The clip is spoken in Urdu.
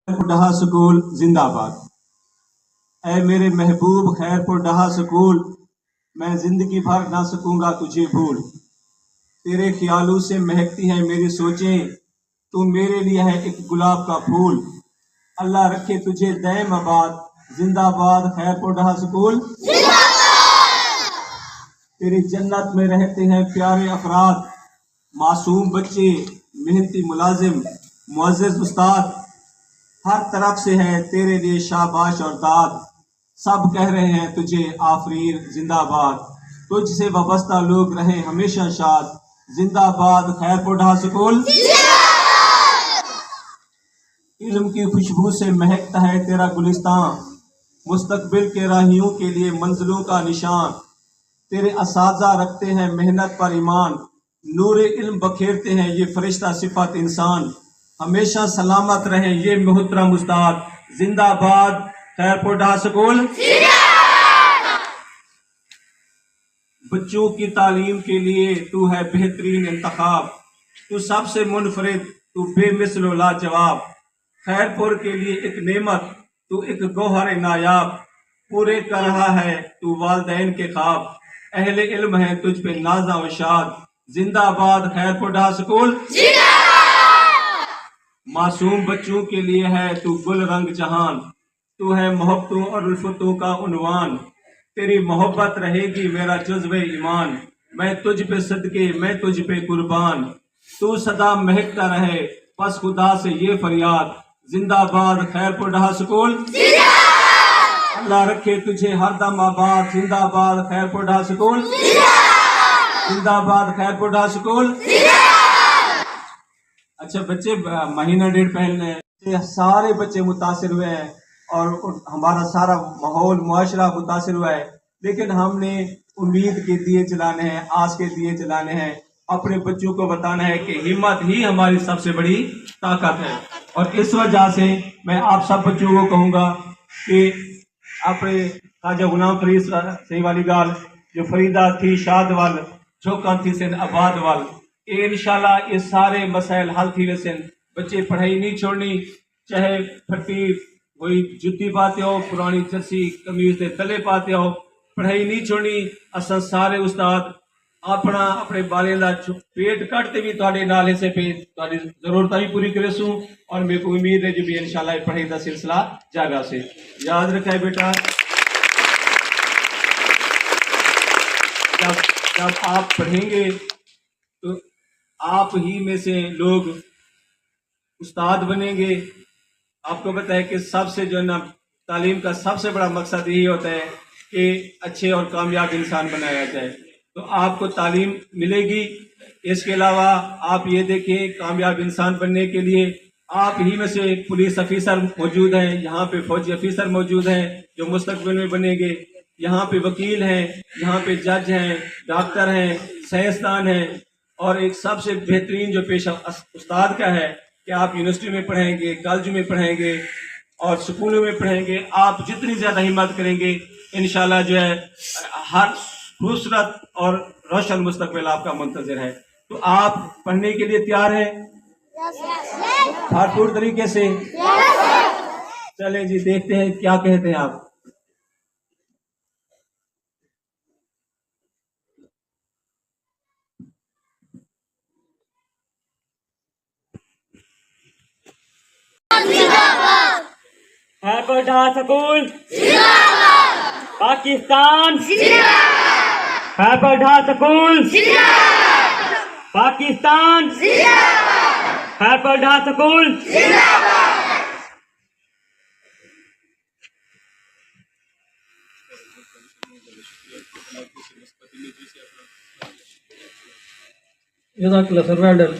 ڈہا سکول زندہ باد۔ اے میرے محبوب خیرپور ڈہا سکول، میں زندگی بھر نہ سکوں گا تجھے بھول۔ تیرے خیالوں سے مہکتی ہیں میری سوچیں، تو میرے لیے ہے ایک گلاب کا پھول۔ اللہ رکھے تجھے دائم آباد، زندہ باد خیرپور ڈہا سکول۔ تیری جنت میں رہتے ہیں پیارے افراد، معصوم بچے، محنتی ملازم، معزز استاد۔ ہر طرف سے ہے تیرے لیے شاباش اور داد، سب کہہ رہے ہیں تجھے آفرین زندہ باد۔ تجھ سے وابستہ لوگ رہیں ہمیشہ شاد، زندہ باد خیرپور ڈہا سکول۔ علم کی خوشبو سے مہکتا ہے تیرا گلستان، مستقبل کے راہیوں کے لیے منزلوں کا نشان۔ تیرے اساتذہ رکھتے ہیں محنت پر ایمان، نور علم بکھیرتے ہیں یہ فرشتہ صفت انسان۔ ہمیشہ سلامت رہیں یہ محترم استاد، زندہ باد خیرپور ڈہا سکول۔ بچوں کی تعلیم کے لیے تو ہے بہترین انتخاب، تو سب سے منفرد، تو بے مثل و لاجواب۔ خیرپور کے لیے ایک نعمت، تو ایک گوہر نایاب، پورے کر رہا ہے تو والدین کے خواب۔ اہل علم ہے تجھ پہ نازاں و شاد، زندہ باد خیرپور ڈہا سکول۔ معصوم بچوں کے لیے ہے تو گل رنگ جہان، تو ہے محبتوں اور الفتوں کا عنوان۔ تیری محبت رہے گی میرا جذبہ ایمان، میں تجھ پہ صدقے میں تجھ پہ قربان۔ تو سدا مہکتا رہے پس خدا سے یہ فریاد، زندہ باد خیرپور ڈہا سکول۔ اللہ رکھے تجھے ہر دم آباد، زندہ باد خیرپور ڈہا سکول۔ زندہ باد خیرپور ڈہا سکول۔ اچھا بچے، مہینہ ڈیڑھ پہلے سارے بچے متاثر ہوئے ہیں اور ہمارا سارا ماحول معاشرہ متاثر ہوا ہے، لیکن ہم نے امید کے دیے جلانے ہیں، آس کے دیے جلانے ہیں۔ اپنے بچوں کو بتانا ہے کہ ہمت ہی ہماری سب سے بڑی طاقت ہے، اور اس وجہ سے میں آپ سب بچوں کو کہوں گا کہ اپنے خواجہ غلام فرید صحیح والی گال جو فریدہ تھی شاد وال چوکاں تھی سن آباد وال، انشاءاللہ یہ سارے مسائل حل تھی ویسن۔ بچے پڑھائی نہیں چھوڑنی، چاہے پھٹی کوئی جتی پاتے ہو، پرانی چرسی قمیض دے تلے پاتے ہو، پڑھائی نہیں چھوڑنی۔ اساں سارے استاد اپنے بالیں دا پیٹ کٹتے بھی تھوڑے نال حصے پہ تھوڑی ضرورتیں بھی پوری کرے سوں، اور میرے کو امید ہے جو بھی انشاءاللہ پڑھائی دا سلسلہ جاگا سے۔ یاد رکھے بیٹا، جب آپ پڑھیں گے تو آپ ہی میں سے لوگ استاد بنیں گے۔ آپ کو پتہ ہے کہ سب سے جو ہے نا تعلیم کا سب سے بڑا مقصد یہی ہوتا ہے کہ اچھے اور کامیاب انسان بنایا جائے، تو آپ کو تعلیم ملے گی۔ اس کے علاوہ آپ یہ دیکھیں کامیاب انسان بننے کے لیے آپ ہی میں سے پولیس افیسر موجود ہیں، یہاں پہ فوجی افیسر موجود ہیں جو مستقبل میں بنیں گے، یہاں پہ وکیل ہیں، یہاں پہ جج ہیں، ڈاکٹر ہیں، سائنسدان ہیں، اور ایک سب سے بہترین جو پیشہ استاد کا ہے کہ آپ یونیورسٹی میں پڑھیں گے، کالج میں پڑھیں گے اور سکولوں میں پڑھیں گے۔ آپ جتنی زیادہ ہمت کریں گے انشاءاللہ جو ہے ہر خوبصورت اور روشن مستقبل آپ کا منتظر ہے۔ تو آپ پڑھنے کے لیے تیار ہیں بھرپور طریقے سے؟ چلیں جی دیکھتے ہیں کیا کہتے ہیں آپ۔ Khairpur Daha school Pakistan, Khairpur Daha school Pakistan, Khairpur Daha school. جزاک اللہ سر،